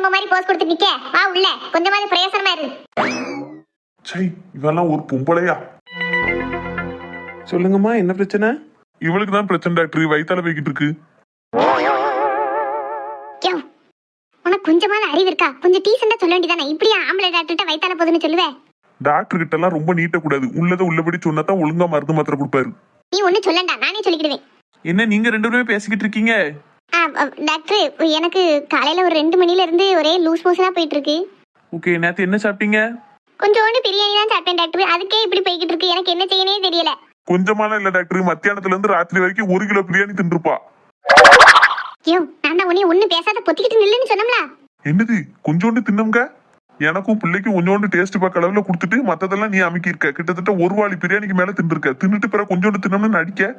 கம்ப மாதிரி போஸ் கொடுத்து நிக்க வா உள்ள கொஞ்சமாவது பிரயோசனமா இரு. சை, இவெல்லாம் ஒரு பொம்பளையா? சொல்லுங்கம்மா, என்ன பிரச்சனை? இவளுக்கு தான் பிரச்சனை டாக்டர், வயித்தால போய்கிட்டு இருக்கு. யோ, உனக்கு கொஞ்சமாவது அறிவு இருக்கா? கொஞ்சம் டீசெண்டா சொல்ல வேண்டியதானே? இப்படியா ஆம்பளை டாக்டர்கிட்ட வயித்தால போகுதுன்னு சொல்லுவேன்? டாக்டர் கிட்ட எல்லாம் ரொம்ப நீட்ட கூடாது. உள்ளத உள்ளபடி சொன்னாதான் ஒழுங்கா மருந்து மாத்திரை கொடுப்பாரு. நீ ஒண்ணு சொல்லண்டா, நானே சொல்லிக்கிடுவேன். என்ன நீங்க ரெண்டு பேரும் பேசிக்கிட்டு இருக்கீங்க? டாக்டர், எனக்கு காலையில ஒரு 2 மணில இருந்து ஒரே லூஸ் மோஷனா போயிட்டு இருக்கு. ஓகே, நேத்து என்ன சாப்பிட்டீங்க? கொஞ்சோண்டு பிரியாணி தான் சாப்பிட்டேன் டாக்டர். அதுக்கே இப்படி போய்கிட்டு இருக்கு. எனக்கு என்ன செய்யனே தெரியல. கொஞ்சமாலாம் இல்ல டாக்டர், மத்தியானத்துல இருந்து ராத்திரி வரைக்கும் 1 கிலோ பிரியாணி தின்றுப்பா. யோ, நான் உன்னை ஒண்ணு பேசாத பொத்திக்கிட்டு நில்லுன்னு சொன்னோம்ல. என்னது கொஞ்சோண்டு தின்னம்ங்க? எனக்கும் பிள்ளைக்கும் கொஞ்சோண்டு டேஸ்ட் பார்க்க அளவுல கொடுத்துட்டு மத்ததெல்லாம் நீ அமுக்கி இருக்க. கிட்டத்தட்ட 1 வாளி பிரியாணிக்கு மேல தின்றுருக்க. தின்னுட்டு பிறகு கொஞ்சோண்டு தின்னம்னு நடிக்க.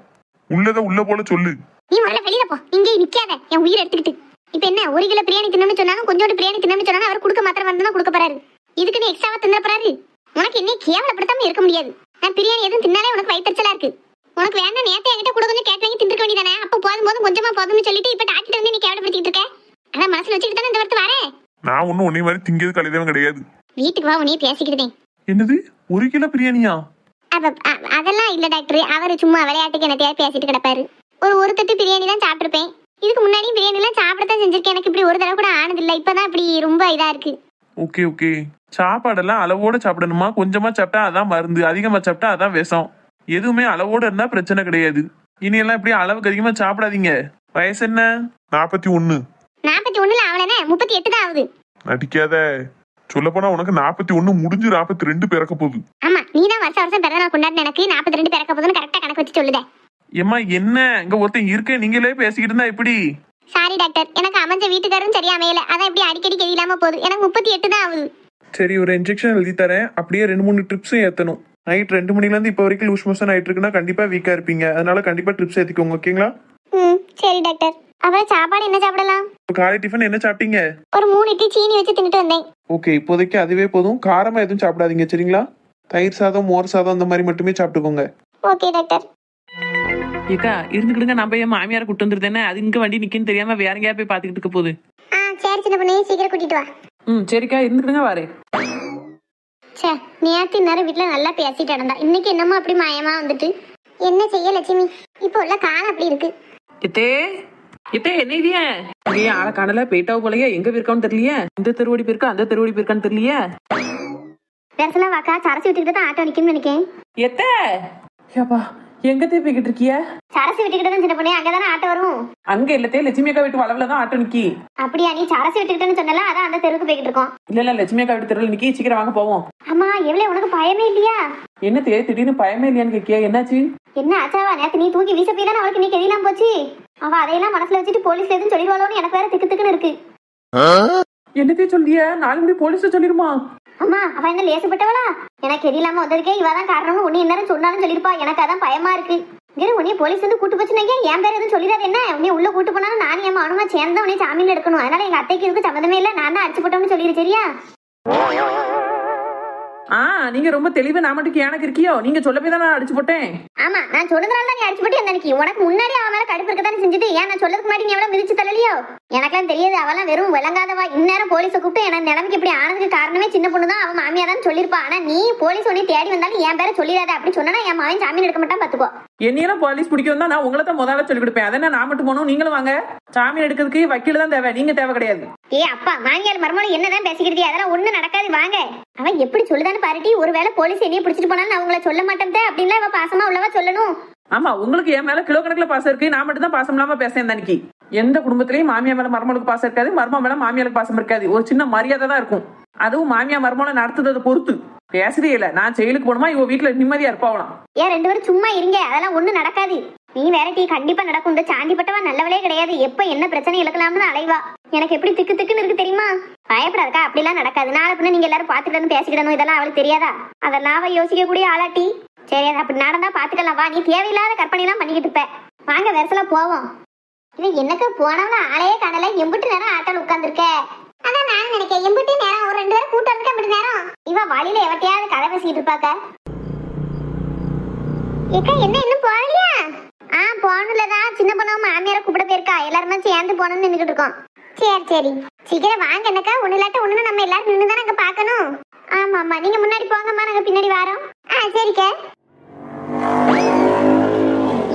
உள்ளத உள்ள போல சொல்லு. நீ முதல்ல வெளியில போ, இங்கே நிக்காத என் உயிரை எடுத்துக்கிட்டு. இப்ப என்ன 1 கிலோ பிரியாணி தின்னம்னு சொன்னாலும் கொஞ்சோண்டு பிரியாணி தின்னம்னு சொன்னாலும் அவர் கொடுக்க மாத்திரம் வந்து கொடுக்க போறாரு. இதுக்கு நீ எக்ஸ்ட்ராவா தின்ன போறாரு. உனக்கு என்ன கேவலப்படுத்தாம இருக்க முடியாது. நான் பிரியாணி எதுவும் தின்னாலே உனக்கு வயிற்றுச்சலா இருக்கு. உனக்கு வேண்டாம் நேரத்தை என்கிட்ட கூட கொஞ்சம் கேட்டு வாங்கி தின்றுக்க வேண்டியதானே? அப்ப போதும் கொஞ்சமா போதும்னு சொல்லிட்டு இப்ப டாக்டர் வந்து நீ கேவலப்படுத்திட்டு இருக்க. அதான் மனசுல வச்சுட்டு தானே இந்த வார்த்தை வரேன். நான் ஒன்னும் உன்னை மாதிரி திங்கிறது கழிதவன் கிடையாது. வீட்டுக்கு வா, உன்னையே பேசிக்கிட்டேன். என்னது 1 கிலோ பிரியாணியா? அதெல்லாம் இல்ல டாக்டர், அவரு சும்மா விளையாட்டுக்கு என்னத்தையா பேசிட்டு கிடப்பாரு. ஒரு தட்டு பிரியாணி தான் சாப்பிட்டுருப்பேன். இதுக்கு முன்னாடியும் பிரியாணி எல்லாம் சாப்பிடத்தான் செஞ்சிருக்கேன். எனக்கு இப்படி ஒரு தடவை கூட ஆனது இல்ல. இப்பதான் இப்படி ரொம்ப இதா இருக்கு. ஓகே ஓகே, சாப்பாடெல்லாம் அளவோட சாப்பிடணுமா? கொஞ்சமா சாப்பிட்டா அதான் மருந்து, அதிகமா சாப்பிட்டா அதான் விஷம். எதுவுமே அளவோட இருந்தா பிரச்சனை கிடையாது. இனியெல்லாம் இப்படி அளவுக்கு அதிகமா சாப்பிடாதீங்க. வயசு என்ன? 41. 41ல அவனே 38 தான் ஆகுது. நடிக்காத. சொல்ல போனா உனக்கு 41 முடிஞ்சு 42 பிறக்க போகுது. ஆமா, நீ தான் வருஷம் பிறந்த நாள் கொண்டாடின. எனக்கு 42 பிறக்க போகுதுன்னு கரெக்டா கணக்கு வச்சு சொல்லுதே. ஏம்மா என்ன இங்க ஒருத்தன் இருக்க, நீங்களே பேசிக்கிட்டு இருந்தா எப்படி? சாரி டாக்டர், எனக்கு அமைஞ்ச வீட்டுக்காரரும் சரியா அமையல. அதான் இப்படி அடிக்கடி கெதியில்லாம போகுது. எனக்கு 38 தான் ஆகுது. சரி, ஒரு இன்ஜெக்ஷன் எழுதி தரேன். அப்படியே 2-3 ட்ரிப்ஸும் ஏத்தணும். நைட் 2 மணில இருந்து இப்போ வரைக்கும் லூஸ் மோஷன் ஆயிட்டு இருக்குன்னா கண்டிப்பா வீக்கா இருப்பீங்க. அதனால கண்டிப்பா ட்ரிப்ஸ் ஏத்திக்கோங்க, ஓகேங்களா? சரி டாக்டர். அப்புறம் சாப்பாடு என்ன சாப்பிடலாம்? காலை டிஃபன் என்ன சாப்பிட்டீங்க? ஒரு 3 இட்லி சீனி வச்சு தின்னுட்டு வந்தேன். ஓகே, இப்போதைக்கு அதுவே போதும். காரமா எதுவும் சாப்பிடாதீங்க, சரிங்களா? தயிர் சாதம், மோர் சாதம் அந்த மாதிரி மட்டுமே சாப்பிட்டுக்கோங்க. Okay doctor. ஏக்கா இருந்துக்கிடுங்க, நம்ம என் மாமியாரை கூட்டு வந்துருந்தேனே, அது இங்க வண்டி நிக்குன்னு தெரியாம வேற எங்கேயா போய் பாத்துக்கிட்டு இருக்க போகுது. சரி சின்ன பொண்ணு, சீக்கிரம் கூட்டிட்டு வா. சரிக்கா இருந்துக்கிடுங்க, வாரே. சே, நேத்து நேரம் வீட்டுல நல்லா பேசிட்டு இருந்தா, இன்னைக்கு என்னமோ அப்படி மாயமா வந்துட்டு. என்ன செய்ய லட்சுமி, இப்போ உள்ள காலம் அப்படி இருக்கு. எத்தே எத்தே என்ன இதுயா இங்கே ஆளை காணல, போயிட்டாவ போலயே. எங்க போயிருக்கான்னு தெரியலையே. இந்த தெருவடி போயிருக்கா, அந்த தெருவடி போயிருக்கான்னு தெரியலையே. பேசல வாக்கா, சரசு விட்டுக்கிட்டு தான் ஆட்டோ நிக்கும்னு நினைக்கேன். எத்த ஏப்பா எங்கத்தே போய்கிட்டு இருக்கிய? சரசு விட்டுக்கிட்டு தான் சின்ன பொண்ணு, அங்கதானே ஆட்டோ வரும். அங்க இல்லத்தே, லட்சுமி அக்கா வீட்டு வளவுல தான் ஆட்டோ நிக்கி. அப்படியா? நீ சரசு விட்டுக்கிட்டேன்னு சொன்னல, அதான் அந்த தெருவுக்கு போய்கிட்டு இருக்கோம். இல்ல லட்சுமி அக்கா வீட்டு தெருவில் நிக்கி. சீக்கிரம் வாங்க போவோம். அம்மா எவ்வளவு, உனக்கு பயமே இல்லையா? என்னத்தே திடீர்னு பயமே இல்லையான்னு கேக்கியா? என்னாச்சு? என்ன ஆச்சாவா? நேத்து நீ தூக்கி வீச போய் தானே அவளுக்கு நீ கெதிலாம் போச்சு. அவ அதையெல்லாம் மனசுல வச்சுட்டு போலீஸ்ல எதுவும் சொல்லிடுவாளோன்னு எனக்கு வேற திக்கு திக்குன்னு இருக்கு. என்னத்தே சொல்லிய? 4 மணி போலீஸ் சொல்லிருமா? அம்மா அவ என்ன லேசுப்பட்டவளா? எனக்கு எதிலாம வந்ததுக்கே இவதான் காரணம்னு உன்னை என்ன சொன்னாலும் சொல்லிருப்பா. எனக்கு அதான் பயமா இருக்கு. இரு, உன்னைய போலீஸ் வந்து கூட்டு போச்சுனாங்க என் பேர் எதுவும் சொல்லிடாது. என்ன உன்னை உள்ள கூட்டு போனாலும் நானும் என் அவனுமா சேர்ந்தா உன்னை ஜாமீன் எடுக்கணும். அதனால எங்க அத்தைக்கு இதுக்கு சம்மந்தமே இல்ல, நான் தான் அடிச்சு போட்டோம்னு சொல்லிடு, சரியா? நீங்க ரொம்ப தெளிவா நான் மட்டும் எனக்கு இருக்கியோ? நீங்க சொல்ல போய் தான் நான் அடிச்சு போட்டேன். ஆமா, நான் சொன்னதுனால தான் நீ அடிச்சு போட்டு அந்த அன்னைக்கு. உனக்கு முன்னாடி அவன் மேல கடுப்பு இருக்கதானே செஞ்சுட்டு, ஏன் நான் சொல்லதுக்கு முன்னாடி நீ எவ்வளவு மிதிச்சு தரலையோ? எனக்கெல்லாம் தெரியாது. அவெல்லாம் வெறும் விளங்காதவா. இந்நேரம் போலீஸை கூப்பிட்டு எனக்கு நிலைமைக்கு இப்படி ஆனதுக்கு காரணமே சின்ன பொண்ணு தான், அவன் மாமியா தான் சொல்லிருப்பா. ஆனா நீ போலீஸ் உன்னை தேடி வந்தாலும் என் பேரை சொல்லிடாத. அப்படி சொன்னா என் மாவன் ஜாமீன் எடுக்க மாட்டான், பாத்துக்கோ. என்னையெல்லாம் போலீஸ் பிடிக்கும் தான் நான் உங்களை தான் முதல்ல சொல்லி கொடுப்பேன். அதென்ன நான் மட்டும் போகணும், நீங்களும் வாங்க. ஜாமீன் எடுக்கிறதுக்கு வக்கீல் தான் தேவை, நீங்க தேவை கிடையாது. அப்பா மாமியார் மருமகளும் என்னதான் பேசிக்கிட்டு, அதெல்லாம் ஒண்ணு நடக்காது, வாங்க. அவன் எப்படி சொல்லுதான்னு பாருட்டி. ஒருவேளை போலீஸ் என்னைய பிடிச்சிட்டு போனாலும் நான் உங்களை சொல்ல மாட்டேன் அப்படின்னா அவ பாசமா உள்ளவா சொல்லணும். ஆமா, உங்களுக்கு என் மேல கிலோ கணக்குல பாசம் இருக்கு. நான் மட்டும் தான் பாசம் இல்லாம பேசுறேன் அன்னைக்கு. எந்த குடும்பத்திலயும் மாமியா மேல மருமகளுக்கு பாசம் இருக்காது, மரும மேல மாமியாருக்கு பாசம் இருக்காது. ஒரு சின்ன மரியாதை தான் இருக்கும். அதுவும் மாமியா மருமகளை நடத்துறதை பொறுத்து. பேசுறே இல்ல, நான் செயலுக்கு போனோமா இவ வீட்டுல நிம்மதியா இருப்பாவலாம். ஏன் 2 பேரும் சும்மா இருங்க, அதெல்லாம் ஒண்ணு நடக்காது. நீ வேற டீ கண்டிப்பா நடக்கும். இந்த சாண்டிப்பட்டவா நல்லவளே கிடையாது. எப்ப என்ன பிரச்சனை இழக்கலாம்னு அலைவா. எனக்கு எப்படி திக்கு திக்குன்னு இருக்கு தெரியுமா? பயப்படாதக்கா, அப்படிலாம் நடக்காது. நாளை பின்ன நீங்க எல்லாரும் பாத்துக்கிடணும், பேசிக்கிடணும், இதெல்லாம் அவளுக்கு தெரியாதா? அதெல்லாம் அவ யோசிக்க கூடிய ஆளாட்டி. சரி, அது அப்படி நடந்தா பாத்துக்கலாம். வா, நீ தேவையில்லாத கற்பனை எல்லாம் பண்ணிக்கிட்டு இருப்ப. வாங்க வெரசலா போவோம். இது எனக்கு போனவன ஆளையே காணல. எம்பிட்டு நேரம் ஆட்டோல உட்கார்ந்துருக்க? அதான் நானும் நினைக்கிறேன், எம்பிட்டு நேரம் ஒரு 2 பேரும் கூட்டம் இருக்க அப்படி நேரம். இவ வழியில எவட்டையாவது கதை பேசிக்கிட்டு இருப்பாக்க. ஏக்கா என்ன இன்னும் போகலையா? போகணும்லதான். சின்ன பொண்ணு மாமியார கூப்பிட போயிருக்கா. எல்லாருமே சேர்ந்து போகணும்னு நின்றுட்டு இருக்கோம். சரி சரி. சீக்கிரம் வாங்க அண்ணக்கா, ஒண்ணு இல்லாட்ட ஒண்ணு நம்ம எல்லாரும் நின்று தான் நாங்க பார்க்கணும். ஆமா ஆமா, நீங்க முன்னாடி போங்கம்மா, நாங்க பின்னாடி வரோம். சரிக்கா.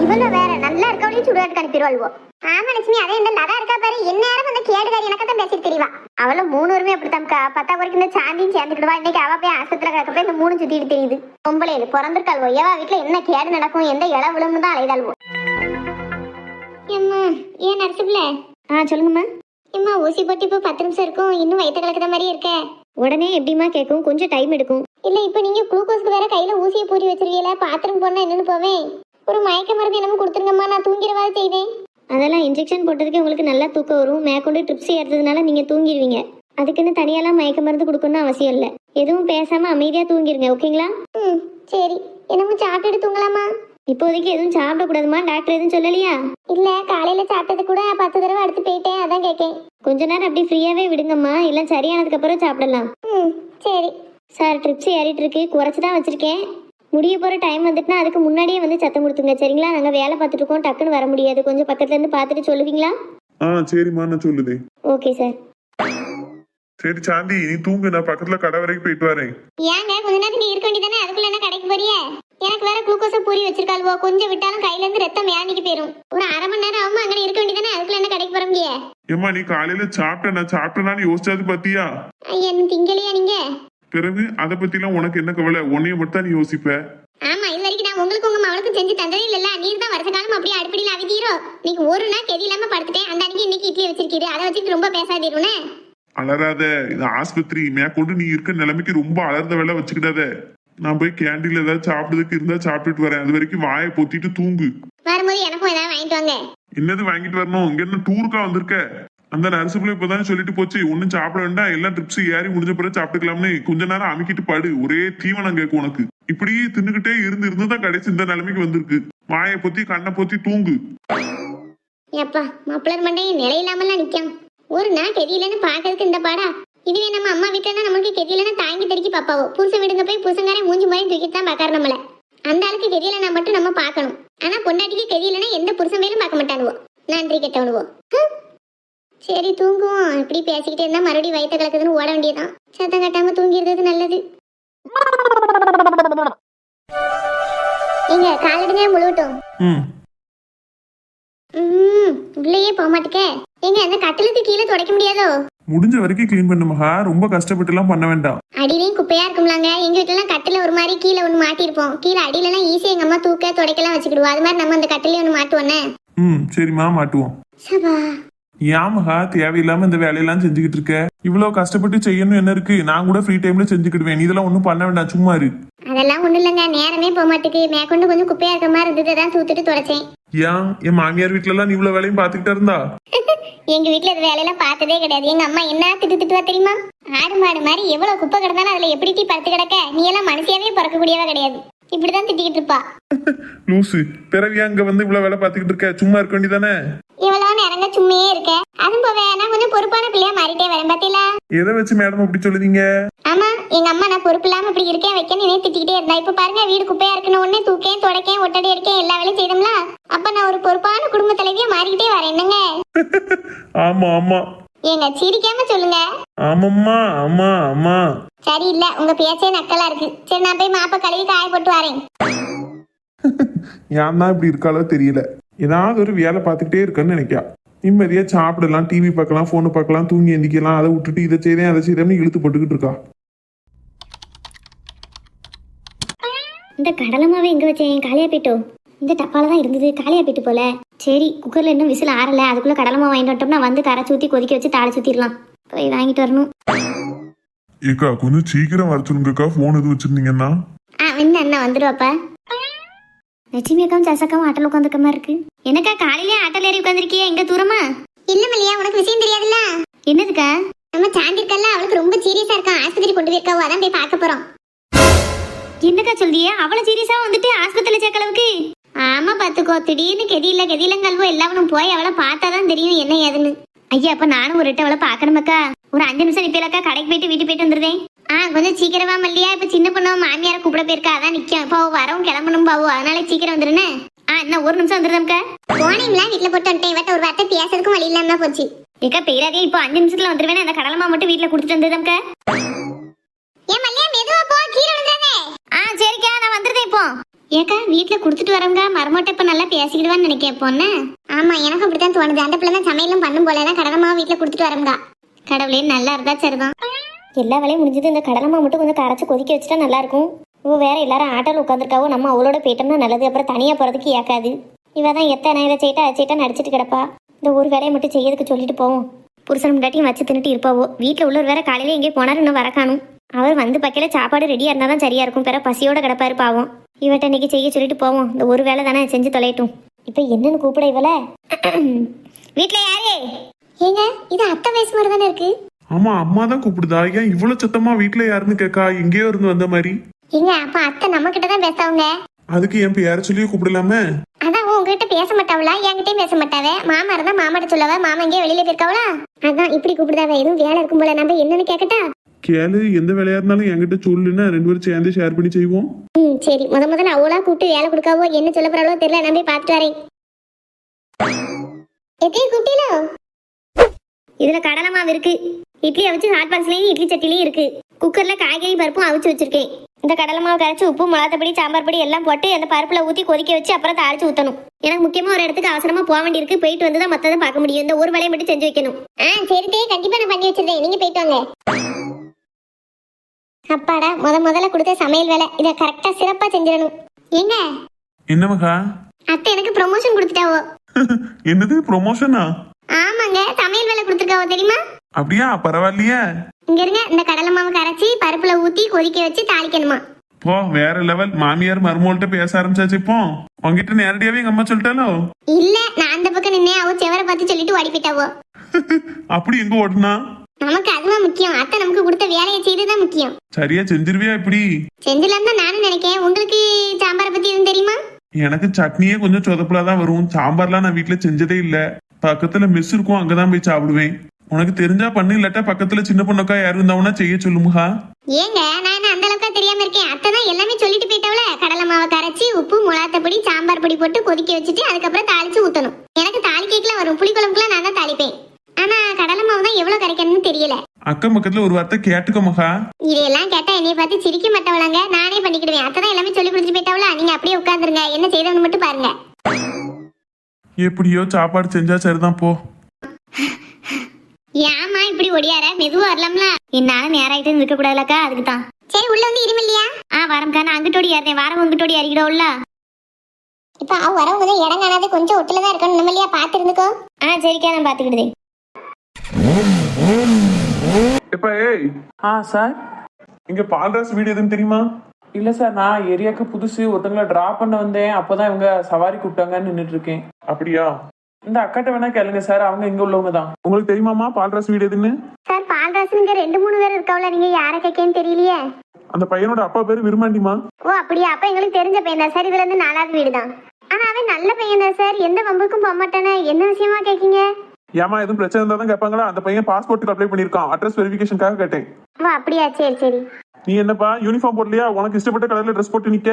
இவள வேற நல்லா இருக்கவளையும் சுடுகாட்டுக்கு அனுப்பிடுவாள்வோ. ஆமா லட்சுமி, அதே இந்த லதா இருக்கா பாரு, என்ன நேரம் அந்த கேடுகாரி எனக்கு தான் பேசிட்டு தெரியவா. அவளும் 3 வருமே அப்படித்தான்க்கா. 10 வரைக்கும் இந்த சாந்தியும் சேர்ந்துக்கிடுவா. இன்னைக்கு அவ போய் ஆஸ்பத்திரியில கிடக்கப்ப இந்த 3 சுத்திட்டு தெரியுது. பொம்பளையில பிறந்திருக்காள்வோ, எவா வீட்டுல என்ன கேடு நடக்கும், எந்த இள விழுந்து தான் அலைதாள்வோ. ஏம்மா, ஏன் நர்சுபிள்ள? சொல்லுங்கம்மா. ஏம்மா, ஊசி போட்டு இப்போ 10 நிமிஷம் இருக்கும், இன்னும் வயிற்று கலக்குற மாதிரி இருக்க. உடனே எப்படிமா கேட்கும், கொஞ்சம் டைம் எடுக்கும். இல்ல இப்ப நீங்க குளுக்கோஸ்க்கு வேற கையில ஊசியை பூரி வச்சிருக்கீங்களா, பாத்ரூம் போனா என்னன்னு போவேன். ஒரு மயக்க மருந்து என்னமோ கொடுத்துருங்கம்மா, நான் தூங்கிடவாது செய்வேன். அதெல்லாம் இன்ஜெக்ஷன் போட்டதுக்கு உங்களுக்கு நல்லா தூக்கம் வரும். மேற்கொண்டு ட்ரிப்ஸ் ஏறதுனால நீங்க தூங்கிடுவீங்க. அதுக்குன்னு தனியாலாம் மயக்க மருந்து கொடுக்கணும்னு அவசியம் இல்லை. எதுவும் பேசாம அமைதியா தூங்கிருங்க, ஓகேங்களா? சரி. என்னமோ சாப்பிட்டு தூங்கலாமா? இப்போதைக்கு எதுவும் சாப்பிடக்கூடாதுமா, டாக்டர் எதுவும் சொல்லலையா? இல்ல, காலையில சாப்பிட்டது கூட 10 தடவை அடுத்து போயிட்டேன், அதான் கேட்கேன். கொஞ்ச நேரம் அப்படி ஃப்ரீயாவே விடுங்கம்மா, இல்ல சரியானதுக்கு அப்புறம் சாப்பிடலாம். சரி சார். ட்ரிப்ஸ் ஏறிட்டு இருக்கு, குறைச்சுதான் வச்சிருக்கேன். முடிய போற டைம் வந்துட்டுனா அதுக்கு முன்னாடியே வந்து சத்தம் கொடுத்துங்க, சரிங்களா? நாங்க வேலை பார்த்துட்டு இருக்கோம், டக்குன்னு வர முடியாது. கொஞ்சம் பக்கத்துல இருந்து பார்த்துட்டு சொல்லுவீங்களா? சரிம்மா, நான் சொல்லுதேன். Okay sir. சரி சாந்தி, நீ தூங்கு, நான் பக்கத்துல கடை வரைக்கும் போயிட்டு வரேன். ஏங்க கொஞ்ச நேரம் இங்க இருக்க வேண்டியதானே, அதுக்குள்ள என்ன கடைக்கு போறியே? எனக்கு வேற குளுக்கோஸை பூரி வச்சிருக்காளுவோ, கொஞ்சம் விட்டாலும் கையில இருந்து ரத்தம் மேனிக்கு போயிரும். ஒரு 1/2 மணி நேரம் ஆகுமா, அங்கே இருக்க வேண்டியதானே, அதுக்குள்ள என்ன கடைக்கு போற முடியே? ஏம்மா, நீ காலையில நான் சாப்பிட்டேன்னு யோசிச்சாது பாத்தியா? என்ன திங்கலையா நீங்க? பிறகு அதை பத்தி எல்லாம் உனக்கு என்ன கவலை? உன்னைய மட்டும் தான் நீ யோசிப்ப. ஆமா, இது வரைக்கும் நான் உங்களுக்கு உங்க மவளுக்கும் செஞ்சு தந்ததே இல்ல. நீர் தான் வருஷ காலம் அப்படியே அடுப்படியில் அவிதீரோ. இன்னைக்கு ஒரு நாள் கெதி இல்லாம படுத்துட்டேன், அந்த அன்னைக்கு இன்னைக்கு இட்லி வச்சிருக்கீரு, அதை வச்சுட்டு ரொம்ப பேசாதீருனே. அலறாத, இது ஆஸ்பத்திரி மேற்கொண்டு நீ இருக்க நிலைமைக்கு ரொம்ப அலர்ந்த வேலை வச்சுக்கிடாத. நான் போய் கேண்டீன்ல ஏதாவது சாப்பிடுறதுக்கு இருந்தா சாப்பிட்டுட்டு வரேன். அது வரைக்கும் வாயை பொத்திட்டு தூங்கு. வரும்போது எனக்கும் ஏதாவது வாங்கிட்டு வாங்க. என்னது வாங்கிட்டு வரணும்? இங்க என்ன டூருக்கா வந்திருக்க? அந்த நர்சு பிள்ளை இப்பதான் சொல்லிட்டு போச்சு, ஒன்னும் சாப்பிட வேண்டாம், எல்லாம் ட்ரிப்ஸ் ஏறி முடிஞ்ச பிறகு சாப்பிட்டுக்கலாம்னு. கொஞ்ச நேரம் அமுக்கிட்டு படு, ஒரே தீவனம் கேட்கும் உனக்கு. இப்படியே தின்னுகிட்டே இருந்துதான் கடைசி இந்த நிலைமைக்கு வந்திருக்கு. வாயை பொத்தி கண்ணை பொத்தி தூங்கு. ஏப்பா, மாப்பிள்ளர் மண்டையை நிலையில்லாமலாம் நிக்காம். ஒரு நாள் தெரியலன்னு பாக்கிறதுக்கு இந்த பாடா. இதுவே நம்ம அம்மா வீட்டுல நமக்கு தெரியலன்னா தாங்கி தடுக்கி பாப்பாவோ. புருஷன் வீடுங்க போய் புருஷங்காரே மூஞ்சி மாதிரி தூக்கிட்டு தான் பாக்காரு நம்மள. அந்த ஆளுக்கு தெரியலன்னா மட்டும் நம்ம பாக்கணும். ஆனா பொண்டாட்டிக்கு தெரியலன்னா எந்த புருஷன் மேலும் பார்க்க மாட்டானுவோ. நன்றி கெட்டவனுவோ. சரி தூங்குவோம். இப்படி பேசிக்கிட்டே இருந்தா மறுபடியும் வயிற்று கலக்குதுன்னு ஓட வேண்டியதான். சத்தம் கட்டாம தூங்கிடுறது நல்லது. எங்க காலடிங்க முழுவட்டும். உள்ளேயே போக மாட்டேக்க. எங்க அந்த கட்டிலுக்கு கீழே துடைக்க முடியாதோ? முடிஞ்ச வரைக்கும் கிளீன் பண்ணு மகா, ரொம்ப கஷ்டப்பட்டு எல்லாம் பண்ண வேண்டாம். அடியிலையும் குப்பையா இருக்கும்லாங்க. எங்க வீட்டுல எல்லாம் கட்டில ஒரு மாதிரி கீழே ஒண்ணு மாட்டிருப்போம். கீழே அடியில எல்லாம் ஈஸியா எங்க அம்மா தூக்க துடைக்கலாம் வச்சுக்கிடுவோம். அது மாதிரி நம்ம அந்த கட்டிலே ஒண்ணு மாட்டுவோன்னே. சரிம்மா, மாட்டுவோம். சபா, ஏன் மகா தேவையில்லாம இந்த வேலையெல்லாம் செஞ்சுக்கிட்டு இருக்க? இவ்வளவு கஷ்டப்பட்டு செய்யணும் என்ன இருக்கு? நான் கூட ஃப்ரீ டைம்ல செஞ்சுக்கிடுவேன். இதெல்லாம் ஒண்ணும் பண்ண வேண்டாம், சும்மா இரு. அதெல்லாம் ஒண்ணு இல்லைங்க, நேரமே போக மாட்டேக்கு. மேற்கொண்டு கொஞ்சம் குப்பையா இருக்க மாதிரி இருந்ததுதான் தூத்துட்டு துடைச்சேன். ஏன் என் மாமியார் வீட்டுல எல்லாம் நீ இவ்வளவு வேலையும் பாத்துக்கிட்டே இருந்தா? எங்க வீட்டுல இது வேலையெல்லாம் பார்த்ததே கிடையாது. எங்க அம்மா என்ன திட்டுவா தெரியுமா? ஆடு மாடு மாதிரி எவ்வளவு குப்பை கிடந்தாலும் அதுல எப்படி டீ படுத்து கிடக்க, நீ எல்லாம் மனுஷியாவே பிறக்கக்கூடியவா கிடையாது. இப்படிதான் திட்டிக்கிட்டு இருப்பா. லூசு, பிறவியா இங்க வந்து இவ்வளவு வேலை பாத்துக்கிட்டு இருக்க? சும்மா இருக்க வேண்டியதானே? இவ்வளவு நேரங்க சும்மையே இருக்க. அதுவும் போவே, நான் கொஞ்சம் பொறுப்பான பிள்ளையா மாறிட்டே வரேன் பாத்தீங்களா? எதை வச்சு மேடம் அப்படி சொல்லுதீங்க? ஆமா, எங்க அம்மா நான் பொறுப்பு இல்லாம இப்படி இருக்கேன் வைக்கேன்னு என்னைய திட்டிக்கிட்டே இருந்தா. இப்ப பாருங்க, வீடு குப்பையா இருக்கணும், உடனே தூக்கேன் துடைக்கேன் ஒட்டடி அடிக்கேன் எல்லா வேலையும் செய்தோம்ல. அப்ப நான் ஒரு பொறுப்பான குடும்ப தலைவியா மாறிக்கிட்டே வரேன். என்னங்க? ஆமா ஆமா. ஏங்க சிரிக்காம சொல்லுங்க. ஆமாம்மா, ஆமா ஆமா. சரி இல்ல, உங்க பேச்சே நக்கலா இருக்கு. சரி, நான் போய் மாப்ப கழுவி காய போட்டு வரேன். ஏன் தான் இப்படி இருக்காளோ தெரியல. ஏதாவது ஒரு வேலை பார்த்துக்கிட்டே இருக்கன்னு நினைக்கா. நிம்மதியா சாப்பிடலாம், டிவி பார்க்கலாம், போனு பார்க்கலாம், தூங்கி எந்திக்கலாம். அதை விட்டுட்டு இதை செய்தேன் அதை செய்தேன்னு இழுத்து போட்டுக்கிட்டு இருக்கா. இந்த கடலமாவே எங்க வச்சேன்? காலியா போயிட்டோம். இந்த டப்பால தான் இருந்தது, காலியா போயிட்டு போல. சரி, குக்கர்ல இன்னும் விசில் ஆறல. அதுக்குள்ள கடலமா வாங்கிட்டு வந்துட்டோம்னா வந்து கரைச்சி ஊத்தி கொதிக்க வச்சு தாளி ஊத்திடலாம். போய் வாங்கிட்டு வரணும். ஏக்கா கொஞ்சம் சீக்கிரம் வர சொல்லுங்கக்கா, போன் எதுவும் வச்சிருந்தீங்கன்னா. வந்து அண்ணா வந்துடுவாப்பா. லட்சுமி அக்காவும் சசக்காவும் ஆட்டல் உட்காந்துக்க மாதிரி இருக்கு. என்னக்கா காலையிலே ஆட்டல் ஏறி உட்காந்துருக்கியா? எங்க தூரமா? இல்ல மல்லியா, உனக்கு விஷயம் தெரியாதுல்ல. என்னதுக்கா? நம்ம சாந்தி இருக்கல்ல, அவளுக்கு ரொம்ப சீரியஸா இருக்கா. ஆஸ்பத்திரி கொண்டு போயிருக்காவோ, அதான் போய் பார்க்க போறோம். என்னக்கா சொல்றியா? அவளை சீரியஸா வந்துட்டு ஆஸ்பத்திரியில சேர்க்க அளவுக்கு? ஆமா பாத்துக்கோ, திடீர்னு கெதியிலங்கல்வோ எல்லாவனும் போய் அவளை பார்த்தாதான் தெரியும் என்ன ஏதுன்னு. ஐயா, அப்ப நானும் ஒரு அவளை பாக்கணுமாக்கா. ஒரு 5 நிமிஷம் நிப்பேலக்கா, கடைக்கு போயிட்டு வீட்டு போயிட்டு வந்துருதேன். கொஞ்சம் சீக்கிரமா மல்லியா. இப்ப சின்ன பொண்ணு மாமியார கூப்பிட போயிருக்கா, அதான் நிக்கும். இப்போ வரவும் கிளம்பணும் பாவோ, அதனால சீக்கிரம் வந்துருன்னு. இன்னும் 1 நிமிஷம் வந்துருந்தோம்க்கா. போனீங்களா? வீட்டுல போட்டு வந்துட்டேன். ஒரு வார்த்தை பேசுறதுக்கும் வழி இல்லாம போச்சு. ஏக்கா பெயராதே இப்போ 5 நிமிஷத்துல வந்துருவேன். அந்த கடலமா மட்டும் வீட்டுல கொடுத்துட்டு வந்ததும்க்கா. ஏன் மல்லியா மெதுவா போ, கீழே விழுந்துறாதே. சரிக்கா நான் வந்துருதேன் இப்போ. ஏக்கா வீட்டுல கொடுத்துட்டு வரவங்க மரமோட்ட இப்ப நல்லா பேசிக்கிடுவான்னு நினைக்கேன் பொண்ணு. ஆமா எனக்கு அப்படித்தான் தோணுது. அந்த பிள்ளை தான் சமையலும் பண்ணும் போலதான் கடலமா வீட்டுல கொடுத்துட்டு வரவங்க. கடவுளே நல்லா இருந்தா சரிதான். எல்லா வேலையும் முடிஞ்சது. இந்த கடலமா மட்டும் கொஞ்சம் கரைச்சு கொதிக்க வச்சுட்டா நல்லா இருக்கும். இவ வேற எல்லாரும் ஆட்டோல உட்காந்துருக்காவோ, நம்ம அவளோட போயிட்டோம்னா நல்லது. அப்புறம் தனியா போறதுக்கு ஏக்காது. இவ தான் எத்தனை இதை செய்யிட்டா அதை செய்யிட்டா நடிச்சிட்டு கிடப்பா. இந்த ஒரு வேலையை மட்டும் செய்யறதுக்கு சொல்லிட்டு போவோம். புருஷன் முன்னாட்டியும் வச்சு தின்னுட்டு இருப்பாவோ. வீட்டுல உள்ளவர் வேற காலையில எங்கே போனாரு, இன்னும் வர காணும். அவர் வந்து பக்கையில சாப்பாடு ரெடியா இருந்தா தான் சரியா இருக்கும். பிற பசியோட கிடப்பாரு பாவம். இவட்ட இன்னைக்கு செய்ய சொல்லிட்டு போவோம். இந்த ஒரு வேலை தானே செஞ்சு தொலையட்டும். இப்ப என்னன்னு கூப்பிட இவள? வீட்டுல யாரு? ஏங்க இது அத்தை வயசு மாதிரி தானே இருக்கு. ஆமா அம்மா தான் கூப்பிடுதா? ஏன் இவ்வளவு சத்தமா வீட்டுல யாருன்னு கேக்கா? எங்கேயோ இருந்து வந்த மாதிரி. ஏங்க அப்ப அத்தை நம்ம கிட்ட தான் பேசாவுங்க. அதுக்கு என் பேர சொல்லியே கூப்பிடலாமே. அதான் உங்ககிட்ட பேச மாட்டாவளா? என்கிட்டயும் பேச மாட்டாவே. மாமா இருந்தா மாமாட்ட சொல்லவா? மாமா எங்கேயோ வெளியில போயிருக்காவளா? அதான் இப்படி கூப்பிடுதாவே. எதுவும் வேலை இருக்கும் போல. நம்ம என்னன்னு கேக்கட்டா? கேளு, எந்த வேலையா இருந்தாலும் என்கிட்ட சொல்லுன்னா 2 பேரும் சேர்ந்து ஷேர் பண்ணி செய்வோம். சரி. முதல்ல அவளா கூப்பிட்டு வேலை கொடுக்காவோ, என்ன சொல்ல போறாளோ தெரியல. நான் போய் பார்த்துட்டு வரேன். எத்தையும் கூப்பிட்டீங்களோ? இதுல கடலை மாவு இருக்கு. இட்லி அவிச்சு ஹாட் பாக்ஸ்லயும் இட்லி சட்டிலையும் இருக்கு. குக்கர்ல காய்கறி பருப்பும் அவிச்சு வச்சிருக்கேன். இந்த கடலை மாவு கரைச்சி உப்பு மிளகாத்தப்படி சாம்பார் பொடி எல்லாம் போட்டு அந்த பருப்புல ஊத்தி கொதிக்க வச்சு அப்புறம் தாளிச்சு ஊத்தணும். எனக்கு முக்கியமா ஒரு இடத்துக்கு அவசரமா போக வேண்டியிருக்கு. போயிட்டு வந்து தான் மத்ததை பார்க்க முடியும். இந்த ஒரு வேலையை மட்டும் செஞ்சு வைக்கணும். சரி கண்டிப்பா நான் பண்ணி வச்சிருக்கேன். நீங்க போயிட்டு வாங்க. அப்பாடா முதல்ல கொடுத்த சமையல் வேலை. இத கரெக்டா சிறப்பா செஞ்சிடணும். ஏங்க என்னமக்கா? அத்தை எனக்கு ப்ரொமோஷன் கொடுத்துட்டாவோ. என்னது ப்ரொமோஷனா? ஆமாங்க சமையல் வேலை கொடுத்துருக்காவோ தெரியுமா? அப்படியா? பரவாயில்லையே. இங்க இருங்க. இந்த கடலை மாவு கரைச்சி பருப்புல ஊத்தி கொதிக்க வச்சு தாளிக்கணுமா? போ, வேற லெவல். மாமியார் மருமகள்கிட்ட பேச ஆரம்பிச்சாச்சு. இப்போ உங்ககிட்ட நேரடியாவே எங்க அம்மா சொல்லிட்டாலோ? இல்ல நான் அந்த பக்கம் நின்னே அவ செவரை பார்த்து சொல்லிட்டு ஓடி போயிட்டாவோ. அப்படி எங்க ஓடுனா? நமக்கு அதுதான் முக்கியம். அத்தை நமக்கு கொடுத்த வேலையை செய்யறதுதான் முக்கியம். சரியா செஞ்சிருவியா? இப்படி செஞ்சிடலாம் தான் நானும் நினைக்கிறேன். உங்களுக்கு சாம்பாரை பத்தி எதுவும் தெரியுமா? எனக்கு சட்னியே கொஞ்சம் சொதப்பலாதான் வரும். சாம்பார்லாம் நான் வீட்டுல செஞ்சதே இல்ல. பக்கத்துல மெஸ் இருக்கும், அங்கதான் போய் சாப்பிடுவேன். உனக்கு தெரிஞ்சா பண்ணு, இல்லாட்டா பக்கத்துல சின்ன பொண்ணுக்கா யாரும் இருந்தாவுன்னா செய்ய சொல்லுமுகா. ஏங்க நான் என்ன அந்த அளவுக்கு தெரியாம இருக்கேன். அத்தை தான் எல்லாமே சொல்லிட்டு போயிட்டவள. கடலை மாவை கரைச்சி உப்பு மிளகாத்தப்படி சாம்பார் பொடி போட்டு கொதிக்க வச்சுட்டு அதுக்கப்புறம் தாளிச்சு ஊத்தணும். எனக்கு தாளிக்கைக்குலாம் வரும். புளிக்குழம்புக்குலாம் நான் தான் தாளிப்பேன். ஆனா கடலை மாவு தான் எவ்வளவு கரைக்கணும்னு தெரியல. அக்கம் பக்கத்துல ஒரு வார்த்தை கேட்டுக்க மகா. இதெல்லாம் கேட்டா என்னைய பார்த்து சிரிக்க மாட்டவளாங்க. நானே பண்ணிக்கிடுவேன். அத்தை தான் எல்லாமே சொல்லி கொடுத்துட்டு போயிட்டவளா. நீங்க அப்படியே உட்காந்துருங்க. என்ன செய்யறதுன்னு மட்டும் பாருங்க. எப்படியோ சாப்பாடு செஞ்சா சரிதான் போ. ஏமா இப்படி ஒடியார? மெதுவா வரலாம்ல. என்னால நேராயிட்டு இருக்க கூடாதுலக்கா, அதுக்கு தான். சரி உள்ள வந்து இருமில்லையா? வரம்க்கா. நான் அங்கிட்டு ஓடியாருந்தேன். வாரம் உங்ககிட்ட ஓடியாரிக்கிடோம்ல. இப்ப அவ வரவங்க இடம் காணாது கொஞ்சம் ஒட்டுலதான் இருக்கணும். நம்ம இல்லையா பாத்து இருந்துக்கோ. சரிக்கா நான் பாத்துக்கிடுதேன். எப்ப ஏய் சார். இங்க பால்ராஸ் வீடு எதுன்னு தெரியுமா? இல்ல சார், நான் ஏரியாவுக்கு புதுசு. ஒருத்தங்களை டிராப் பண்ண வந்தேன். அப்பதான் இவங்க சவாரி கூப்பிட்டாங்கன்னு நின்றுட்டு இருக்கேன். அப்படியா? இந்த அக்காட்ட வேணா கேளுங்க சார். அவங்க இங்க உள்ளவங்க தான். உங்களுக்கு தெரியுமாமா பால்ராஸ் வீடு எதுன்னு? சார் பால்ராஸ் இங்க 2-3 பேர் இருக்காவல. நீங்க யார கேக்கேன்னு தெரியலையே. அந்த பையனோட அப்பா பேரு விருமாண்டிமா. ஓ அப்படியா? அப்ப எங்களுக்கு தெரிஞ்ச பையன் தான் சார். இதுல இருந்து 4வது வீடு தான். ஆனா அவன் நல்ல பையன் தான் சார். எந்த வம்புக்கும் போக மாட்டானே. என்ன விஷயமா கேக்கீங்க? ஏமா எதுவும் பிரச்சனை இருந்தா தான் கேட்பாங்களா? அந்த பையன் பாஸ்போர்ட்டுக்கு அப்ளை பண்ணிருக்கான். அட்ரஸ் வெரிஃபிகேஷனுக்காக கேட்டேன். ஓ அப்படியா? சரி. நீ என்னப்பா யூனிஃபார்ம் போடலையா? உனக்கு இஷ்டப்பட்ட கலர்ல ட்ரெஸ் போட்டு நிக்க.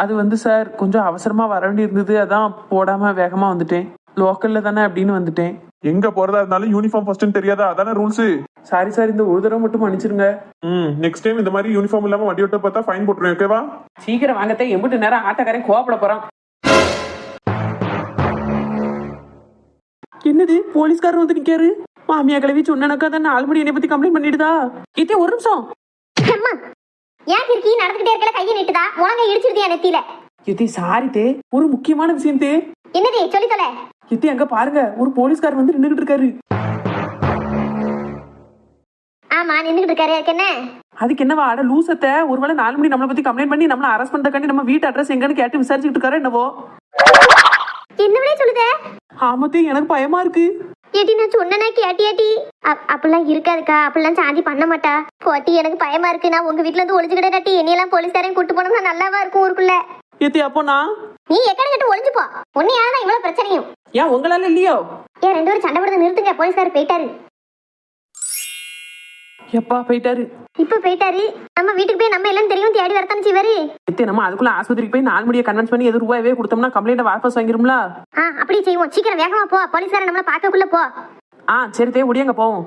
அது வந்து சார் கொஞ்சம் அவசரமா வர வேண்டி இருந்தது. அதான் போடாம வேகமா வந்துட்டேன். லோக்கல்ல தானே அப்படின்னு வந்துட்டேன். எங்க போறதா இருந்தாலும் யூனிஃபார்ம் ஃபர்ஸ்ட்னு தெரியாதா? அதானே ரூல்ஸ். சாரி சார், இந்த ஒரு தடவை மட்டும் மன்னிச்சிருங்க. நெக்ஸ்ட் டைம் இந்த மாதிரி யூனிஃபார்ம் இல்லாம வண்டி ஓட்ட பார்த்தா ஃபைன் போட்டுருவேன். ஓகேவா? சீக்கிரம் வாங்கத்தே. எம்பிட்டு நேரம் ஆட்டக்காரன் கோவப்பட போறான். என்னது போலீஸ்காரர் வந்து நிக்காரு? மாமியா கிளவி சொன்னனக்கா தான் 4 மணி என்னை பத்தி கம்ப்ளைண்ட் பண்ணிடுதா? இதே ஒரு நிமிஷம். அம்மா ஏன் இருக்கி நடந்துகிட்டே இருக்கல? கையை நீட்டுதா? முழங்க இடிச்சிருதியா நெத்தியில? எத்தி சாரி தே, ஒரு முக்கியமான விஷயம் தே. என்னது சொல்லி தொலை. எத்தி அங்க பாருங்க, ஒரு போலீஸ்காரர் வந்து நின்னுகிட்டு இருக்காரு. ஆமா நின்னுகிட்டு இருக்காரு. என்ன அதுக்கு என்னவா? அட லூசத்த, ஒருவேளை 4 மணி நம்மளை பத்தி கம்ப்ளைண்ட் பண்ணி நம்மள அரெஸ்ட் பண்றதுக்காண்டி நம்ம வீட்டு அட்ரஸ் எங்கன்னு கேட்டு விசாரிச்சுட்டு இருக்காரு என்னவோ. என்னவளே சொல்லுத? ஆமத்தே, எனக்கு பயமா இருக்கு. ஏட்டி நான் சொன்னேன்னா கேட்டி அப்படிலாம் இருக்காதுக்கா. அப்படிலாம் சாந்தி பண்ண மாட்டா. போட்டி எனக்கு பயமா இருக்கு. நான் உங்க வீட்டுல இருந்து ஒளிஞ்சுக்கிட்டே என்னையெல்லாம் போலீஸ்காரையும் கூட்டு போனோம்னா நல்லாவா இருக்கும் ஊருக்குள்ள? ஏத்தி அப்போ நான் நீ எக்கட கட்டு ஒளிஞ்சு போ. உன்னை யாரா இவ்வளவு பிரச்சனையும்? ஏன் உங்களால இல்லையோ? ஏன் 2 பேரும் சண்டை போடுறத நிறுத்துங்க. போலீஸ்காரர் போயிட்டாரு. எப்பா போயிட்டாரு? இப்ப போயிட்டாரு. நம்ம வீட்டுக்கு போய் நம்ம எல்லாம் தெரியும் தேடி வரத்தானே செய்வாரு. எத்தி நம்ம அதுக்குள்ள ஆஸ்பத்திரிக்கு போய் 4 மணியை கன்வென்ஸ் பண்ணி எது ரூபாயவே கொடுத்தோம்னா கம்ப்ளைண்ட் வாபஸ் வாங்கிரும்ல. அப்படியே செய்வோம். சீக்கிரம் வேகமா போ. போலீஸ்காரர் நம்மள பாக்கக்குள்ள போ. சரி தே ஒடியாங்க போவோம்.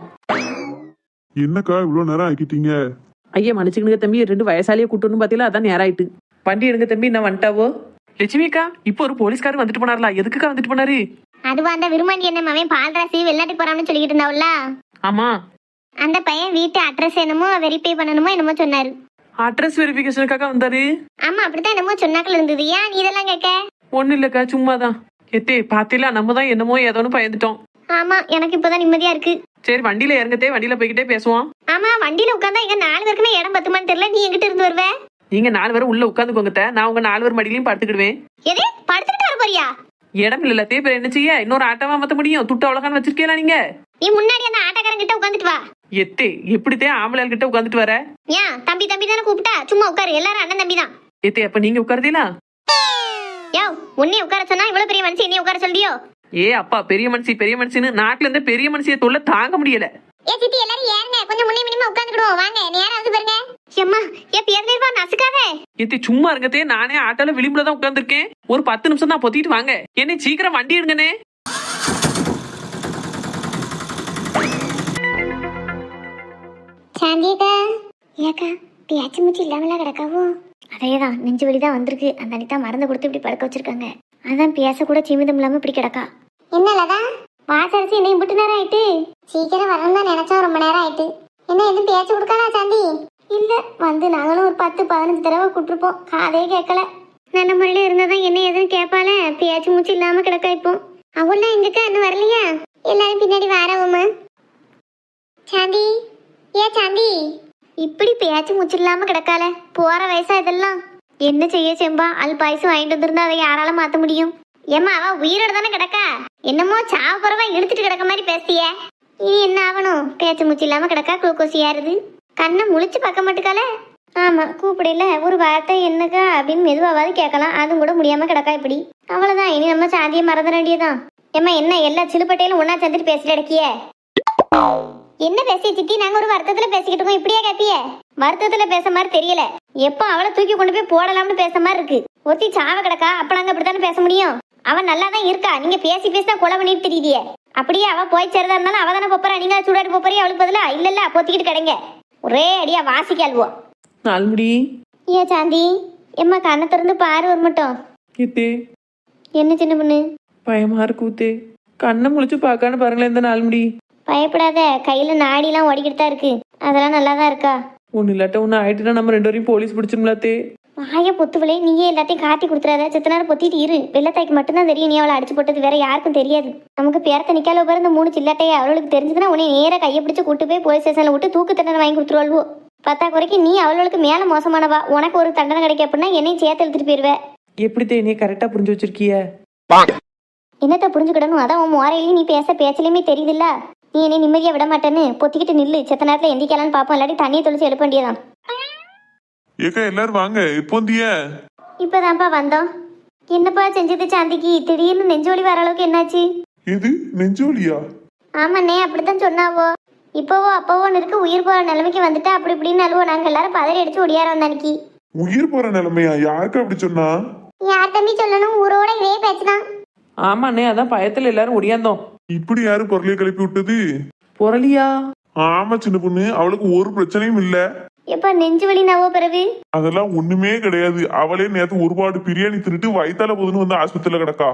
என்னக்கா இவ்வளவு நேரம் ஆக்கிட்டீங்க? ஐயா மன்னிச்சுக்கணுங்க தம்பி, 2 வயசாலியே கூட்டணும் பாத்தீங்களா, அதான் நேரம் ஆயிட்டு. வண்டி எடுங்க தம்பி, நான் வந்துட்டாவோ. லட்சுமி அக்கா, இப்போ ஒரு போலீஸ்காரர் வந்துட்டு போனார்ல, எதுக்குக்கா வந்துட்டு போனாரு? அதுவா அந்த விரும்மாண்டி என்ன அவன் பால்ராசி வெளிநாட்டுக்கு போறான்னு சொல்லிக்கிட்டு இருந்தாவுல்ல, ஆமா, அந்த பையன் வீட்டு அட்ரஸ் என்னமோ வெரிஃபை பண்ணணுமோ என்னமோ சொன்னாரு. அட்ரஸ் வெரிஃபிகேஷனுக்காக வந்தாரு. ஆமா அப்படித்தான் என்னமோ சொன்னாக்கள் இருந்தது. ஏன் நீ இதெல்லாம் கேட்க? ஒண்ணு இல்லக்கா, சும்மாதான். எத்தே பாத்தீங்களா, நம்ம தான் என்னமோ ஏதோன்னு பயந்துட்டோம். ஆமா எனக்கு இப்பதான் நிம்மதியா இருக்கு. சரி வண்டியில இறங்கத்தே, வண்டியில போய்கிட்டே பேசுவோம். ஆமா வண்டியில உட்காந்தா எங்க 4 பேருக்குமே இடம் பத்துமான்னு தெரியல. நீ எங்கிட்ட இருந்து வருவ? நீங்க 4 பேரும் உள்ள உட்காந்துக்கோங்க, நான் உங்க 4 பேர் மடியிலையும் படுத்துக்கிடுவேன். எது படுத்துக்கிட்டு வர போறியா? இடம் இல்ல பேர் என்ன செய்ய, இன்னொரு ஆட்டமா மாத்த முடியும்? துட்டு அவ்வளோக்கான்னு வச்சிருக்கீங்களா நீங்க? நீ முன்னாடி அந்த ஆட்டக்காரன் கிட்ட உட்காந்துட்டு வா. எத்தே எப்படித்தே ஆம்பளையால் கிட்ட உட்காந்துட்டு வர? ஏன் தம்பி தம்பி தானே கூப்பிட்டா? சும்மா உட்காரு, எல்லாரும் அண்ணன் தம்பி தான். எத்தே அப்ப நீங்க உட்காருதீங்களா? யோ உன்னை உட்கார சொன்னா இவ்வளவு பெரிய மனுஷன் என்னைய உட்கார சொல்லியோ? ஏ அப்பா, பெரிய மனுஷின்னு நாட்டுல இருந்து பெரிய மனுஷிய தொல்லை தாங்க முடியல. ஏ சித்தி எல்லாரும் ஏறுங்க, கொஞ்சம் முன்னே மினிமா உட்காந்துக்கிடுவோம். வாங்க நேரா வந்து பாருங்க. எம்மா ஏ பேர்லேவா நசுக்காதே. எத்தே சும்மா இருங்கத்தே, நானே ஆட்டால விளிம்புல தான் உட்காந்துருக்கேன். ஒரு 10 நிமிஷம் தான் பொத்திட்டு வாங்க. என்னை சீக்கிரம் வண்டி எடுங்கனே. சாந்தியக்கா ஏக்கா பேச்சு மூச்சு இல்லாமலாம் கிடக்காவோ? அதேதான் நெஞ்சு வலிதான் வந்திருக்கு. அந்த அனிதா மருந்து கொடுத்து இப்படி படுக்க வச்சிருக்காங்க. அதான் பேச கூட சீமிதம் இல்லாம இப்படி கிடக்கா. என்னலதா வாசரிசி என்ன இம்புட்டு நேரம் ஆயிட்டு? சீக்கிரம் வரணும் தான் நினைச்சோம், ரொம்ப நேரம் ஆயிட்டு. என்ன எதுவும் பேச்சு கொடுக்காதா சாந்தி? இல்ல வந்து நாங்களும் ஒரு 10-15 தடவை கூட்டிருப்போம், காதே கேட்கல. நல்ல முறையில இருந்ததான் என்ன எதுவும் கேட்பால. பேச்சு மூச்சு இல்லாம கிடக்கா. இப்போ அவள்லாம் எங்கக்கா இன்னும் வரலையா? எல்லாரும் பின்னாடி வரவுமா. சாந்தி ஏ சாந்தி, இப்படி பேச்சு மூச்சு இல்லாம கிடக்கால. போற வயசா இதெல்லாம்? என்ன செய்ய செம்பா, அல் பாயசம் வாங்கிட்டு வந்திருந்தா அதை யாரால மாத்த முடியும்? ஏமா அவ உயிரோட தானே கிடக்கா. என்னமோ சாவ குறவா இழுத்துட்டு கிடக்க மாதிரி பேசிய. இனி என்ன ஆகணும்? பேச்சு மூச்சு இல்லாம கிடக்கா, குளுக்கோஸ் ஏறுது. கண்ணை முழிச்சு பார்க்க மாட்டுக்கால. ஆமா கூப்பிடல ஒரு வார்த்தை என்னக்கா அப்படின்னு மெதுவாவது கேட்கலாம், அதுவும் கூட முடியாம கிடக்கா. இப்படி அவ்வளவுதான், இனி நம்ம சாந்தியை மறந்துட வேண்டியதான். ஏமா என்ன எல்லா சிலுப்பட்டையிலும் ஒன்னா சேர்ந்துட்டு பேசிட்டு அடக்கிய? என்ன பேசிய சித்தி? நாங்க ஒரு வருத்தத்துல பேசிக்கிட்டு இருக்கோம், இப்படியே கேப்பிய? வருத்தத்துல பேச மாதிரி தெரியல. எப்போ அவளை தூக்கி கொண்டு போய் போடலாம்னு பேச மாதிரி இருக்கு. ஒருத்தி சாவ கிடக்கா, அப்ப நாங்க அப்படித்தானே பேச முடியும்? அவன் நல்லா தான் இருக்கா, நீங்க பேசி பேசிதான் கொலை பண்ணிட்டு தெரியுதியே. அப்படியே அவ போய் சேரதா இருந்தாலும் அவ தானே போறா, நீங்க சூடாடி போறீ அவளுக்கு பதிலா? இல்ல பொத்திக்கிட்டு கிடங்க, ஒரே அடியா வாசிக்காள்வோ. நாள்முடி ஏ சாந்தி எம்மா கண்ணை திறந்து பாரு ஒரு மட்டும். எத்தே என்ன சின்ன பொண்ணு? பயமா இருக்குத்தே, கண்ணை முழிச்சு பார்க்கான்னு பாருங்களேன் இந்த நாள்முடி. பயப்படாத, கையில நாடிலாம் ஓடிக்கிட்டு தான் இருக்கு, அதெல்லாம் நல்லா தான் இருக்கா. ஒண்ணு இல்லாட்ட ஒண்ணு ஆயிட்டுனா நம்ம 2 பேரையும் போலீஸ் பிடிச்சிருங்களாத்தே. வாய பொத்துவளே, நீயே எல்லாத்தையும் காட்டி கொடுத்துறாத. செத்த நேரம் பொத்திட்டு இரு. வெள்ளத்தாய்க்கு மட்டும்தான் தெரியும் நீ அவளை அடிச்சு போட்டது, வேற யாருக்கும் தெரியாது. நமக்கு பேரத்த நிக்கால பிறந்த இந்த 3 சில்லாட்டையை அவளுக்கு தெரிஞ்சதுன்னா உன்னை நேர கையை பிடிச்சு கூட்டு போய் போலீஸ் ஸ்டேஷன்ல விட்டு தூக்கு தண்டனை வாங்கி கொடுத்துருவாள்வோ. 10 குறைக்கு நீ அவளுக்கு மேல மோசமானவா. உனக்கு ஒரு தண்டனை கிடைக்க அப்படின்னா என்னையும் சேர்த்து எழுத்துட்டு போயிருவ. எப்படித்தே நீ கரெக்டா புரிஞ்சு வச்சிருக்கிய? என்னத்த புரிஞ்சுக்கிடணும்? அதான் உன் முறையிலையும் நீ பேச பேச்சிலையுமே தெரியுதுல்ல. நீ என்னை நிம்மதியா விட மாட்டேன்னு பொத்திக்கிட்டு நில்லு. செத்த நேரத்துல எந்திக்கலான்னு பாப்போம், இல்லாட்டி தண்ணியை தொளிச்சு எழுப்ப வேண்டியதான். ஏக்கா எல்லாரும் வாங்க, எப்போ வந்திய? இப்பதான்ப்பா வந்தோம். என்னப்பா செஞ்சது சாந்திக்கு? திடீர்னு நெஞ்சோலி வர அளவுக்கு என்னாச்சு? எது நெஞ்சோலியா? ஆமாண்ணே அப்படித்தான் சொன்னாவோ. இப்போவோ அப்போவோன்னு இருக்கு, உயிர் போற நிலைமைக்கு வந்துட்டு அப்படி இப்படின்னு அழுவோ. நாங்க எல்லாரும் பதறி அடிச்சு ஒடியார வந்தானிக்கு. உயிர் போற நிலைமையா? யாருக்கு அப்படி சொன்னா? யார் தம்பி சொல்லணும், ஊரோட இதே பேச்சுதான். ஆமாண்ணே, அதான் பயத்துல எல்லாரும் ஒடியாந்தோம். இப்படி யாரு பொருளைய கிளப்பி விட்டது? பொருளியா? ஆமா சின்ன பொண்ணு, அவளுக்கு ஒரு பிரச்சனையும் இல்ல. எப்ப நெஞ்சு வலி நாவோ பிறகு? அதெல்லாம் ஒண்ணுமே கிடையாது. அவளே நேத்து ஒருபாடு பிரியாணி திருட்டு வயித்தால போதுன்னு வந்து ஆஸ்பத்திரியில கிடக்கா.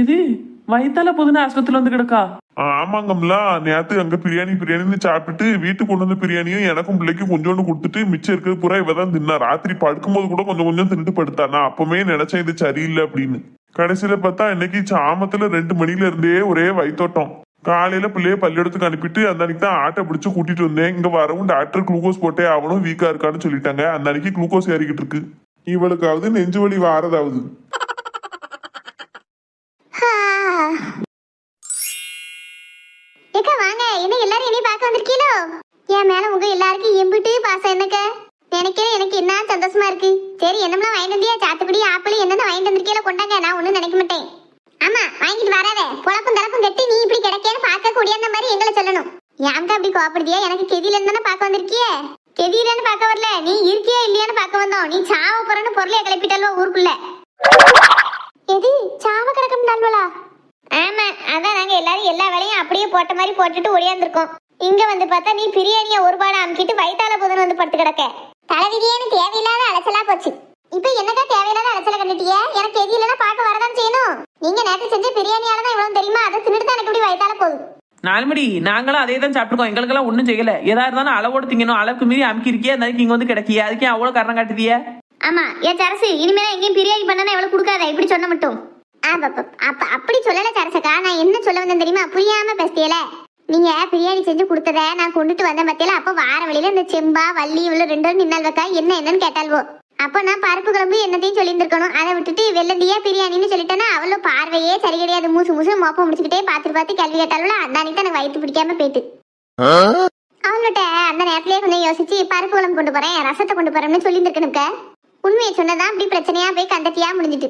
இது வயித்தால போதுன்னு ஆஸ்பத்திரியில வந்து கிடக்கா? ஆமாங்கம்ல, நேத்து அங்க பிரியாணின்னு சாப்பிட்டுட்டு வீட்டுக்கு கொண்டு வந்த பிரியாணியும் எனக்கும் பிள்ளைக்கும் கொஞ்சோண்டு கொடுத்துட்டு மிச்சம் இருக்கிறது பூரா இவதான் தின்னா. ராத்திரி படுக்கும்போது கூட கொஞ்சம் கொஞ்சம் தின்னுட்டு படுத்தா. நான் அப்பவே நினைச்சேன் இது சரியில்லை அப்படின்னு. கடைசியில பார்த்தா இன்னைக்கு சாமத்துல 2 மணில இருந்தே ஒரே வயித்தோட்டம். காலையில பிள்ளைய பள்ளியிடத்துக்கு அனுப்பிட்டு அந்த அன்னைக்கு தான் ஆட்டை பிடிச்சு கூட்டிட்டு வந்தேன். இங்க வரவும் டாக்டர் குளுக்கோஸ் போட்டே அவனும் வீக்கா இருக்கான்னு சொல்லிட்டாங்க. அந்த அன்னைக்கு குளுக்கோஸ் ஏறிக்கிட்டு இருக்கு. இவளுக்காவது நெஞ்சு வலி வாரதாவது. வாங்க, என்ன எல்லாரும் என்னைய பார்க்க வந்திருக்கீங்களோ? என் மேல உங்க எல்லாருக்கும் எம்பிட்டு பாசம் என்னக்க நினைக்கிறேன். எனக்கு என்ன சந்தோஷமா இருக்கு. சரி என்னமெல்லாம் வாங்கிட்டு வந்தியா? சாத்துக்குடி ஆப்பிள் என்னென்ன வாங்கிட்டு வந்திருக்கீங்களோ கொண்டாங்க, நான் ஒண்ணும் நினைக்க மாட்டேன். ஆமா வாங்கிட்டு வராத. பொழப்பும் தலப்பும் கட்டி நீ இப்படி கிடைக்கேன்னு பார்க்க கூடிய மாதிரி எங்களை சொல்லணும். ஏன்க்கா அப்படி கோப்படுதியா? எனக்கு கெதியில இருந்தானே பார்க்க வந்திருக்கிய. கெதியிலன்னு பார்க்க வரல, நீ இருக்கியா இல்லையான்னு பார்க்க வந்தோம். நீ சாவ போறன்னு பொருளைய கிளப்பிட்டாலோ ஊருக்குள்ள. எது சாவ கிடக்கும் நாள்வலா? ஆமா அதான் போட்ட மாதிரி போட்டுட்டு ஒடியாந்துருக்கோம். இங்க வந்து பார்த்தா நீ பிரியாணிய ஒரு பாடம் அமுக்கிட்டு வயித்தால போதுன்னு வந்து படுத்து கிடக்க. தலைவிதியேன்னு தேவையில்லாத அலைச்சலா போச்சு. இப்ப என்னக்கா தேவையில்லாத அலைச்சல கண்டுட்டிய? எனக்கு எது இல்லைன்னா பார்க்க வரதான் செய்யணும். நீங்க நேற்று செஞ்ச பிரியாணியால தான் இவ்வளவு தெரியுமா? அதை தின்னுட்டு தான் எனக்கு இப்படி வயித்தால போகுது. நாலுமடி நாங்களும் அதே தான் சாப்பிட்டுருக்கோம். எங்களுக்கெல்லாம் ஒன்றும் செய்யல. ஏதா இருந்தாலும் அளவோடு திங்கணும். அளவுக்கு மீறி அமுக்கி இருக்கியா, அந்த இங்க வந்து கிடைக்கிய. அதுக்கே அவ்வளவு காரணம் காட்டுதிய. ஆமா ஏன் சரசு, இனிமேல எங்கேயும் பிரியாணி பண்ணனா எவ்வளவு கொடுக்காத, இப்படி சொன்ன மட்டும். அப்படி சொல்லல சரசக்கா. நான் என்ன சொல்ல வந்தேன் தெரியுமா? புரியாம பேசியல. நீங்க பிரியாணி செஞ்சு கொடுத்தத நான் கொண்டுட்டு வந்தேன் பத்தியில. அப்ப வார வழியில இந்த செம்பா வள்ளி இவ்வளவு ரெண்டும் நின்னால் வைக்கா என்னன்னு கேட்டால்வோ. அப்ப நான் பருப்பு குழம்பு என்னத்தையும் சொல்லியிருந்திருக்கணும். அதை விட்டுட்டு வெள்ளந்தியா பிரியாணின்னு சொல்லிட்டேன்னா அவ்வளோ பார்வையே சரி கிடையாது. மூசு மோப்பம் முடிச்சுக்கிட்டே பார்த்து கேள்வி கேட்டாலும் அந்த அன்னைக்கு எனக்கு வயிற்று பிடிக்காம போயிட்டு அவங்கள்ட்ட அந்த நேரத்திலேயே கொஞ்சம் யோசிச்சு பருப்பு குழம்பு கொண்டு போறேன், ரசத்தை கொண்டு போறேன்னு சொல்லியிருந்திருக்கணுக்க. உண்மையை சொன்னதான் அப்படி பிரச்சனையா போய் கண்டத்தியா முடிஞ்சிட்டு.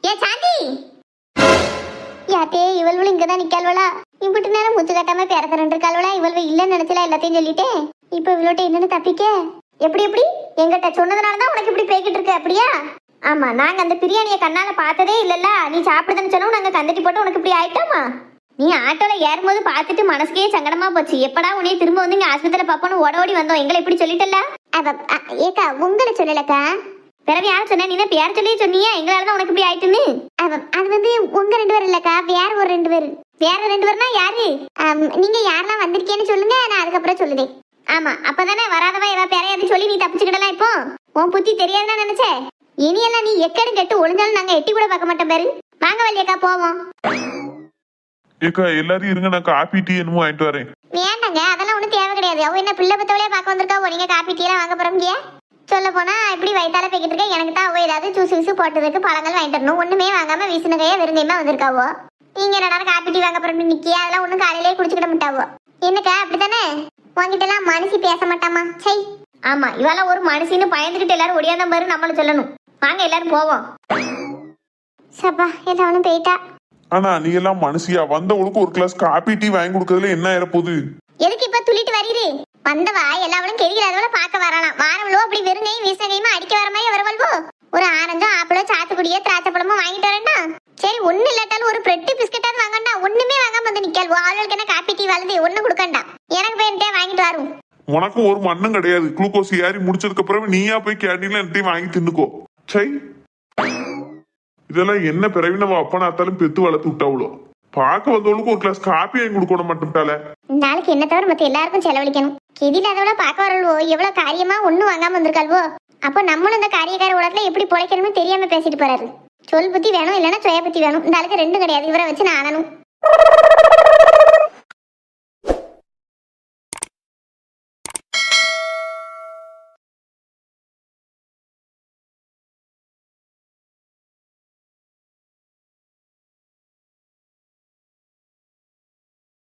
ஏ சாந்தி, யாத்தே இவள்வளும் இங்கதான் நிக்காள்வளா? இப்படி நேரம் முத்து கட்டாம பிறக்கிறேன் இருக்காள்வளா? இவள்வ இல்லன்னு நினைச்சல எல்லாத்தையும் சொல்லிட்டேன். இப்ப இவளோட்ட என்னன்னு தப்பிக்க? எப்படி எங்கிட்ட சொன்னதுனாலதான் உனக்கு இப்படி பேய்கிட்டு இருக்கு அப்படியா? ஆமா, நாங்க அந்த பிரியாணியை கண்ணால பார்த்ததே இல்லல்ல. நீ சாப்பிடுதுன்னு சொன்னோம், நாங்க கந்தட்டி போட்டு உனக்கு இப்படி ஆயிட்டாமா? நீ ஆட்டோல ஏறும்போது பார்த்துட்டு மனசுக்கே சங்கடமா போச்சு. எப்படா உன்னைய திரும்ப வந்து இங்க ஆஸ்பத்திரியில பாப்போன்னு ஓடி வந்தோம். எங்களை இப்படி சொல்லிட்டல. ஏக்கா உங்களை சொல்லலக்கா. பிறகு யாரும் சொன்ன? நீ பேர் சொல்லி சொன்னியா எங்களாலதான் உனக்கு இப்படி ஆயிட்டுன்னு? அது வந்து உங்க 2 பேர் இல்லக்கா, வேற ஒரு 2 பேர். வேற 2 பேர்னா யாரு? நீங்க யாரெல்லாம் வந்திருக்கேன்னு சொல்லுங்க, நான் அதுக்கப்புறம் சொல்லுதேன். ஆமா, அப்பதானே வராதவா இவ பேரையாவது சொல்லி நீ தப்பிச்சுக்கிடலாம். இப்போ உன் புத்தி தெரியாதுன்னு நினைச்சே. இனியெல்லாம் நீ எக்கடும் கெட்டு ஒளிஞ்சாலும் நாங்க எட்டி கூட பார்க்க மாட்டோம். பேரு வாங்க வள்ளியக்கா போவோம். ஏக்கா எல்லாரும் இருங்க, நான் காபி டீ என்னமோ வாங்கிட்டு வரேன். வேண்டாங்க, அதெல்லாம் ஒண்ணும் தேவை கிடையாது. அவ என்ன பிள்ளை பத்தவளையே பார்க்க வந்திருக்கா? நீங்க காப்பி டீ எல்லாம் வாங்க போறீங்க? சொல்ல போனா இப்படி வயித்தால போய்கிட்டு இருக்க. எனக்கு தான் அவ ஏதாவது ஜூஸ் போட்டதுக்கு பழங்கள் வாங்கிட்டு வரணும். ஒண்ணுமே வாங்காம வீசின கையா வெறுங்கையுமா வந்திருக்காவோ. நீங்க என்னடா காப்பி டீ வாங்க போறோம்னு நிக்கியா? அதெல்லாம் ஒண்ணும் காலையிலேயே குடிச்சுக்கிட மாட்டாவோ. என்னக்கா அப்படித்தானே? உங்ககிட்ட எல்லாம் மனுஷி பேச மாட்டாமா? சை. ஆமா, இவெல்லாம் ஒரு மனுஷின்னு பயந்துகிட்டு எல்லாரும் ஒடியாதான் பாரு நம்மள சொல்லணும். வாங்க எல்லாரும் போவோம். சப்பா எல்லாரும் போயிட்டா. ஆனா நீ எல்லாம் மனுஷியா? வந்தவளுக்கு ஒரு கிளாஸ் காபி டீ வாங்கி கொடுக்கறதுல என்ன ஆயிரப்போகுது? எதுக்கு இப்ப துள்ளிட்டு வரீரு? வந்தவா எல்லாவளும் கெரிகிறாதவள பார்க்க வரலாம். வாரவளோ அப்படி வெறுங்கையும் வீசகையுமா அடிக்க வர மாதிரி வரவள்வோ. ஒரு ஆனந்தம் ஆப்பிளோ சாத்துக்குடியோ திராட்சை பழமோ வாங்கிட்டு வரேன்டா. சரி, ஒண்ணு இல்லாட்டாலும் ஒரு பிரெட் பிஸ்கட்டாவது வாங்கண்டா. ஒண்ணுமே வாங்காம வந்து நிக்காள்வோ. அவளுக்கு என்ன காப்பி டீ வளர்ந்து ஒண்ணு கொடுக்கண்டா. எனக்கு போயிட்டே வாங்கிட்டு வரும். உனக்கு ஒரு மண்ணும் கிடையாது. குளுக்கோஸ் ஏறி முடிச்சதுக்கு அப்புறம் நீயா போய் கேண்டீன்ல என்னத்தையும் வாங்கி தின்னுக்கோ. சை, இதெல்லாம் என்ன பிறவி நம்ம அப்பனாத்தாலும் பெத்து வளர்த்து விட்டாவளோ. பார்க்க வந்தவளுக்கு ஒரு கிளாஸ் காப்பி வாங்கி கொடுக்க மாட்டேன்ட்டால. நாளைக்கு என்ன தவிர மத்த எல்லாருக்கும் செலவழிக்கணும். கெதிலாதவள பார்க்க வரல்வோ. எவ்வளவு காரியமா ஒண்ணும் வாங்காம வந்திருக்காள்வோ. அப்போ நம்மளும் இந்த காரியக்கார உலகத்துல எப்படி பொழைக்கணும்னு தெரியாம பேசிட்டு போறாரு. சொல் புத்தி வேணும், இல்லைன்னா சுய புத்தி வேணும். இந்த ஆளுக்கு 2 கிடையாது. இவரை வச்சு நான் ஆனணும்.